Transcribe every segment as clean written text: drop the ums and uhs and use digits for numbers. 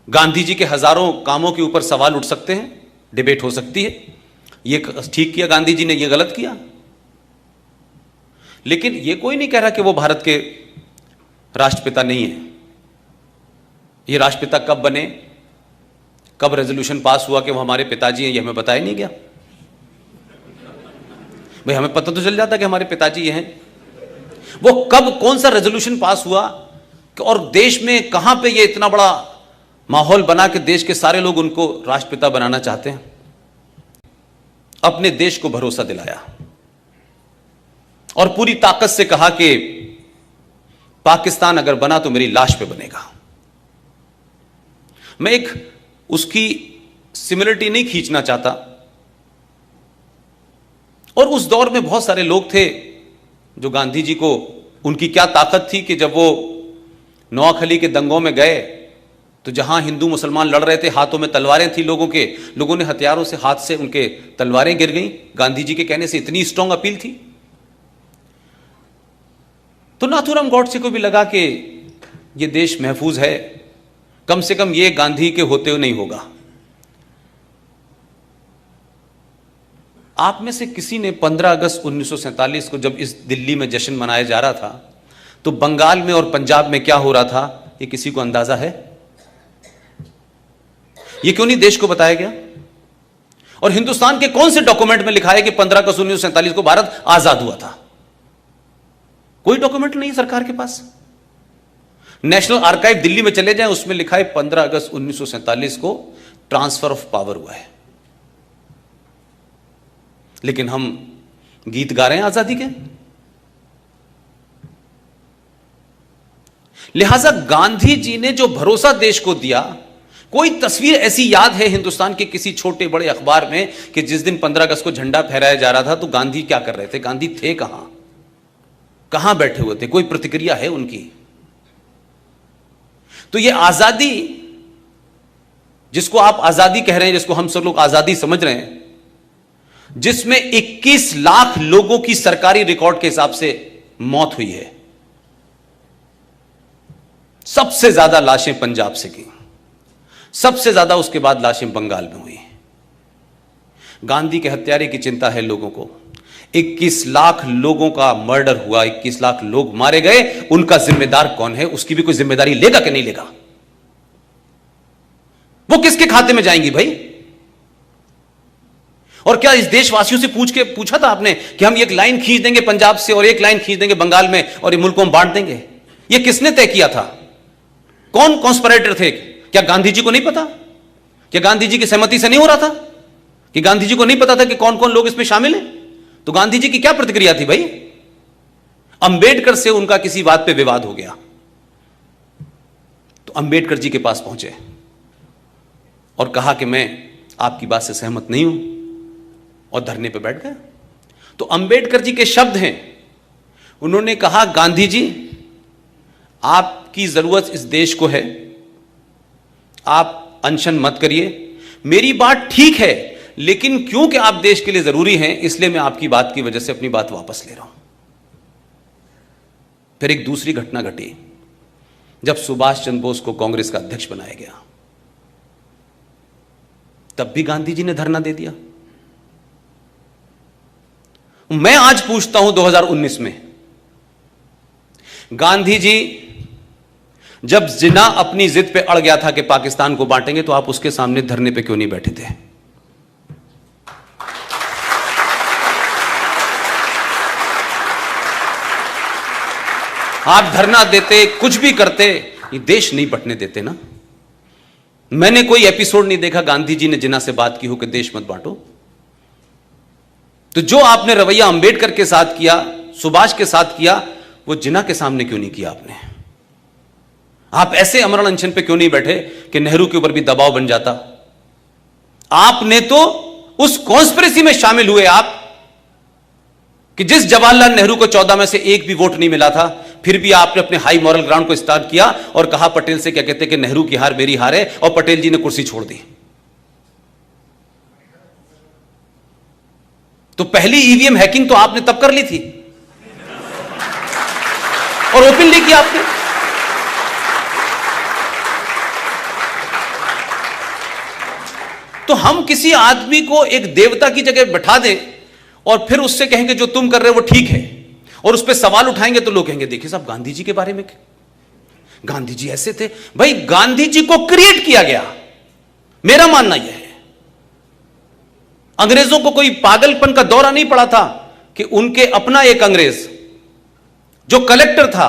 गांधी जी के हजारों कामों के ऊपर सवाल उठ सकते हैं, डिबेट हो सकती है, ये ठीक किया गांधी जी ने, ये गलत किया। लेकिन ये कोई नहीं कह रहा कि वो भारत के राष्ट्रपिता नहीं है। ये राष्ट्रपिता कब बने, कब रेजोल्यूशन पास हुआ कि वो हमारे पिताजी हैं, ये हमें बताया नहीं गया। भाई हमें पता तो चल जाता कि हमारे पिताजी ये हैं। वो कब कौन सा रेजोल्यूशन पास हुआ और देश में कहां पे ये इतना बड़ा माहौल बना कि देश के सारे लोग उनको राष्ट्रपिता बनाना चाहते हैं। अपने देश को भरोसा दिलाया और पूरी ताकत से कहा कि पाकिस्तान अगर बना तो मेरी लाश पे बनेगा। मैं एक उसकी सिमिलरिटी नहीं खींचना चाहता, और उस दौर में बहुत सारे लोग थे जो गांधी जी को, उनकी क्या ताकत थी कि जब वो नोआखली के दंगों में गए तो जहां हिंदू मुसलमान लड़ रहे थे, हाथों में तलवारें थी लोगों के, लोगों ने हथियारों से, हाथ से उनके तलवारें गिर गईं। गांधी जी के कहने से इतनी स्ट्रांग अपील थी। तो नाथूराम गॉडसे को भी लगा कि ये देश महफूज है, कम से कम ये गांधी के होते हुए नहीं होगा। आप में से किसी ने 15 अगस्त 1947 को जब इस दिल्ली में जश्न मनाया जा रहा था तो बंगाल में और पंजाब में क्या हो रहा था, ये किसी को अंदाजा है? ये क्यों नहीं देश को बताया गया? और हिंदुस्तान के कौन से डॉक्यूमेंट में लिखा है कि 15 अगस्त 1947 को भारत आजाद हुआ था? कोई डॉक्यूमेंट नहीं है सरकार के पास। नेशनल आर्काइव दिल्ली में चले जाएं, उसमें लिखा है 15 अगस्त 1947 को ट्रांसफर ऑफ पावर हुआ है। लेकिन हम गीत गा रहे हैं आजादी के। लिहाजा गांधी जी ने जो भरोसा देश को दिया, कोई तस्वीर ऐसी याद है हिंदुस्तान के किसी छोटे बड़े अखबार में कि जिस दिन 15 अगस्त को झंडा फहराया जा रहा था तो गांधी क्या कर रहे थे, गांधी थे कहां, कहां बैठे हुए थे? कोई प्रतिक्रिया है उनकी? तो ये आजादी, जिसको आप आजादी कह रहे हैं, जिसको हम सब लोग आजादी समझ रहे हैं, जिसमें 21 लाख लोगों की सरकारी रिकॉर्ड के हिसाब से मौत हुई है, सबसे ज्यादा लाशें पंजाब से की, सबसे ज्यादा उसके बाद लाशें बंगाल में हुई। गांधी के हत्यारे की चिंता है लोगों को। 21 लाख लोगों का मर्डर हुआ, 21 लाख लोग मारे गए, उनका जिम्मेदार कौन है? उसकी भी कोई जिम्मेदारी लेगा कि नहीं लेगा? वो किसके खाते में जाएंगी भाई? और क्या इस देशवासियों से पूछा था आपने कि हम एक लाइन खींच देंगे पंजाब से और एक लाइन खींच देंगे बंगाल में और ये मुल्क को हम बांट देंगे? ये किसने तय किया था? कौन कॉन्स्पिरेटर थे? क्या गांधी जी को नहीं पता? क्या गांधी जी की सहमति से नहीं हो रहा था? कि गांधी जी को नहीं पता था कि कौन कौन लोग इसमें शामिल हैं? तो गांधी जी की क्या प्रतिक्रिया थी भाई? अंबेडकर से उनका किसी बात पे विवाद हो गया तो अंबेडकर जी के पास पहुंचे और कहा कि मैं आपकी बात से सहमत नहीं हूं, और धरने पे बैठ गए। तो अंबेडकर जी के शब्द हैं, उन्होंने कहा गांधी जी, आपकी जरूरत इस देश को है, आप अनशन मत करिए, मेरी बात ठीक है, लेकिन क्योंकि आप देश के लिए जरूरी हैं इसलिए मैं आपकी बात की वजह से अपनी बात वापस ले रहा हूं। फिर एक दूसरी घटना घटी जब सुभाष चंद्र बोस को कांग्रेस का अध्यक्ष बनाया गया, तब भी गांधी जी ने धरना दे दिया। मैं आज पूछता हूं 2019 में, गांधी जी जब जिन्ना अपनी जिद पे अड़ गया था कि पाकिस्तान को बांटेंगे, तो आप उसके सामने धरने पे क्यों नहीं बैठे थे? आप धरना देते, कुछ भी करते, ये देश नहीं बंटने देते ना। मैंने कोई एपिसोड नहीं देखा गांधी जी ने जिन्ना से बात की हो कि देश मत बांटो। तो जो आपने रवैया अंबेडकर के साथ किया, सुभाष के साथ किया, वो जिन्ना के सामने क्यों नहीं किया आपने? आप ऐसे अमरण अनशन पे क्यों नहीं बैठे कि नेहरू के ऊपर भी दबाव बन जाता? आपने तो उस कॉन्स्पिरेसी में शामिल हुए आप कि जिस जवाहरलाल नेहरू को 14 में से एक भी वोट नहीं मिला था, फिर भी आपने अपने हाई मॉरल ग्राउंड को स्टार्ट किया और कहा पटेल से, क्या कहते कि नेहरू की हार मेरी हार है, और पटेल जी ने कुर्सी छोड़ दी। तो पहली ईवीएम हैकिंग तो आपने तब कर ली थी और ओपनली किया आपने। तो हम किसी आदमी को एक देवता की जगह बैठा दें और फिर उससे कहेंगे जो तुम कर रहे हो वो ठीक है, और उस पर सवाल उठाएंगे तो लोग कहेंगे देखिए साहब गांधी जी के बारे में, गांधी जी ऐसे थे। भाई गांधी जी को क्रिएट किया गया, मेरा मानना यह है। अंग्रेजों को कोई पागलपन का दौरा नहीं पड़ा था कि उनके अपना एक अंग्रेज जो कलेक्टर था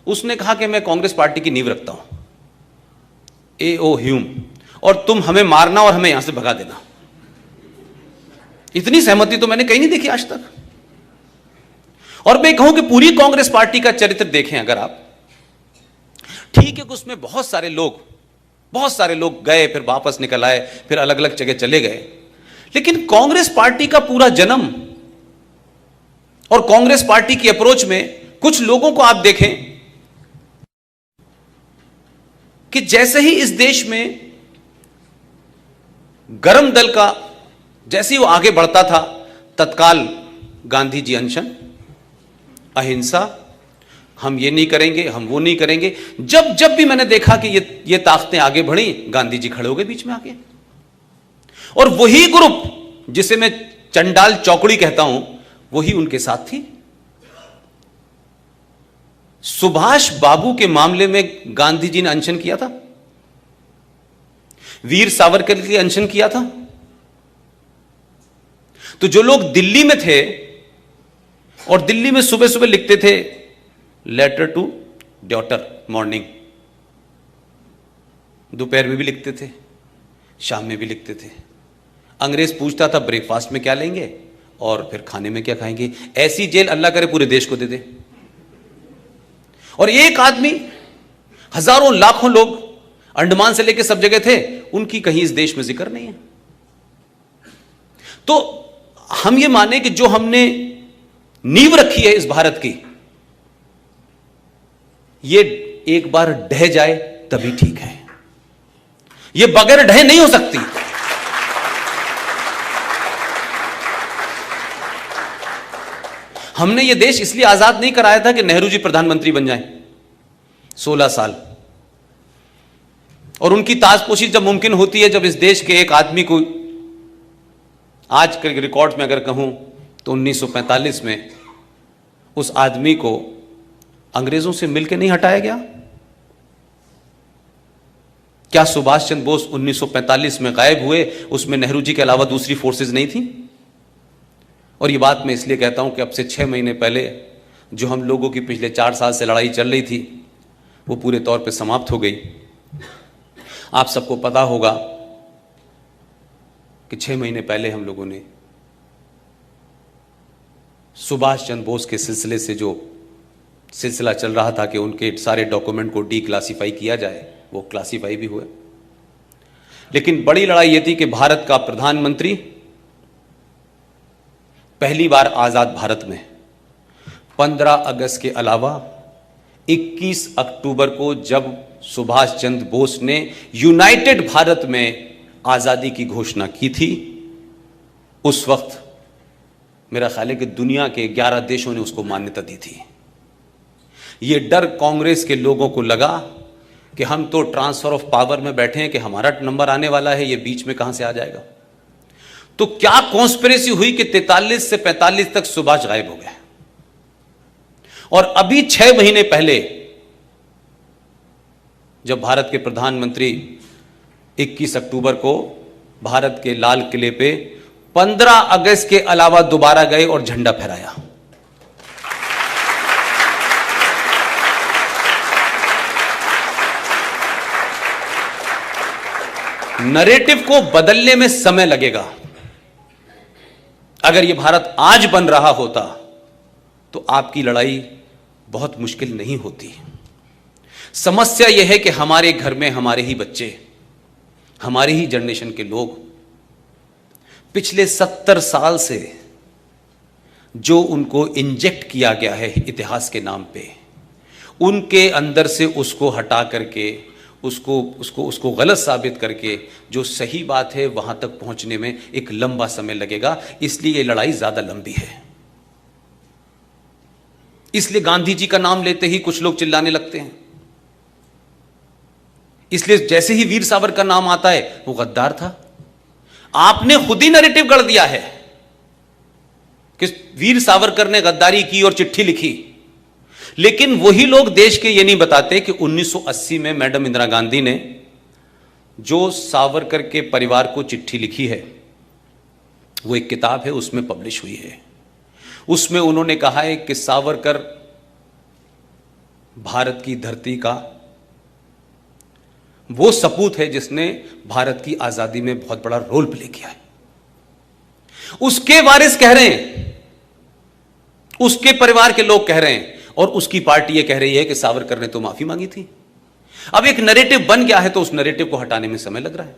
उसने कहा कि मैं कांग्रेस पार्टी की नींव रखता हूं, A.O. ह्यूम, और तुम हमें मारना और हमें यहां से भगा देना। इतनी सहमति तो मैंने कहीं नहीं देखी आज तक। और मैं कहूं कि पूरी कांग्रेस पार्टी का चरित्र देखें अगर आप, ठीक है कि उसमें बहुत सारे लोग गए, फिर वापस निकल आए, फिर अलग अलग जगह चले गए, लेकिन कांग्रेस पार्टी का पूरा जन्म और कांग्रेस पार्टी की अप्रोच में कुछ लोगों को आप देखें कि जैसे ही इस देश में गरम दल का जैसे ही वो आगे बढ़ता था, तत्काल गांधी जी अनशन, अहिंसा, हम ये नहीं करेंगे, हम वो नहीं करेंगे। जब भी मैंने देखा कि ये ताकतें आगे बढ़ी, गांधी जी खड़े हो गए बीच में आके। और वही ग्रुप जिसे मैं चंडाल चौकड़ी कहता हूं, वही उनके साथ थी। सुभाष बाबू के मामले में गांधी जी ने अनशन किया था, वीर सावरकर के लिए अनशन किया था। तो जो लोग दिल्ली में थे और दिल्ली में सुबह सुबह लिखते थे लेटर टू डॉटर मॉर्निंग, दोपहर में भी लिखते थे, शाम में भी लिखते थे। अंग्रेज पूछता था ब्रेकफास्ट में क्या लेंगे और फिर खाने में क्या खाएंगे। ऐसी जेल अल्लाह करे पूरे देश को दे दे। और एक आदमी, हजारों लाखों लोग अंडमान से लेकर सब जगह थे, उनकी कहीं इस देश में जिक्र नहीं है। तो हम ये माने कि जो हमने नींव रखी है इस भारत की, ये एक बार ढह जाए तभी ठीक है, ये बगैर ढहे नहीं हो सकती। हमने ये देश इसलिए आजाद नहीं कराया था कि नेहरू जी प्रधानमंत्री बन जाएं 16 साल, और उनकी ताजपोशी जब मुमकिन होती है, जब इस देश के एक आदमी को, आज के रिकॉर्ड में अगर कहूं तो 1945 में उस आदमी को अंग्रेजों से मिलकर नहीं हटाया गया। क्या सुभाष चंद्र बोस 1945 में गायब हुए, उसमें नेहरू जी के अलावा दूसरी फोर्सेस नहीं थी? और ये बात मैं इसलिए कहता हूं कि अब से 6 महीने पहले जो हम लोगों की पिछले 4 साल से लड़ाई चल रही थी, वो पूरे तौर पे समाप्त हो गई। आप सबको पता होगा कि 6 महीने पहले हम लोगों ने सुभाष चंद्र बोस के सिलसिले से जो सिलसिला चल रहा था कि उनके सारे डॉक्यूमेंट को डीक्लासिफाई किया जाए, वो क्लासिफाई भी हुए। लेकिन बड़ी लड़ाई ये थी कि भारत का प्रधानमंत्री पहली बार आजाद भारत में 15 अगस्त के अलावा 21 अक्टूबर को जब सुभाष चंद्र बोस ने यूनाइटेड भारत में आजादी की घोषणा की थी, उस वक्त मेरा ख्याल है कि दुनिया के 11 देशों ने उसको मान्यता दी थी। ये डर कांग्रेस के लोगों को लगा कि हम तो ट्रांसफर ऑफ पावर में बैठे हैं कि हमारा नंबर आने वाला है, ये बीच में कहां से आ जाएगा। तो क्या कॉन्स्पिरेसी हुई कि 43 से 45 तक सुभाष गायब हो गए, और अभी 6 महीने पहले जब भारत के प्रधानमंत्री 21 अक्टूबर को भारत के लाल किले पे 15 अगस्त के अलावा दोबारा गए और झंडा फहराया। नरेटिव को बदलने में समय लगेगा। अगर यह भारत आज बन रहा होता तो आपकी लड़ाई बहुत मुश्किल नहीं होती। समस्या यह है कि हमारे घर में हमारे ही बच्चे, हमारे ही जनरेशन के लोग पिछले 70 साल से जो उनको इंजेक्ट किया गया है इतिहास के नाम पे, उनके अंदर से उसको हटा करके उसको गलत साबित करके जो सही बात है वहां तक पहुंचने में एक लंबा समय लगेगा। इसलिए ये लड़ाई ज्यादा लंबी है। इसलिए गांधी जी का नाम लेते ही कुछ लोग चिल्लाने लगते हैं। इसलिए जैसे ही वीर सावरकर का नाम आता है, वो गद्दार था, आपने खुद ही नैरेटिव गढ़ दिया है कि वीर सावरकर ने गद्दारी की और चिट्ठी लिखी, लेकिन वही लोग देश के ये नहीं बताते कि 1980 में मैडम इंदिरा गांधी ने जो सावरकर के परिवार को चिट्ठी लिखी है, वो एक किताब है, उसमें पब्लिश हुई है। उसमें उन्होंने कहा है कि सावरकर भारत की धरती का वो सपूत है जिसने भारत की आजादी में बहुत बड़ा रोल प्ले किया है। उसके वारिस कह रहे हैं, उसके परिवार के लोग कह रहे हैं, और उसकी पार्टी ये कह रही है कि सावरकर ने तो माफी मांगी थी। अब एक नैरेटिव बन गया है तो उस नैरेटिव को हटाने में समय लग रहा है।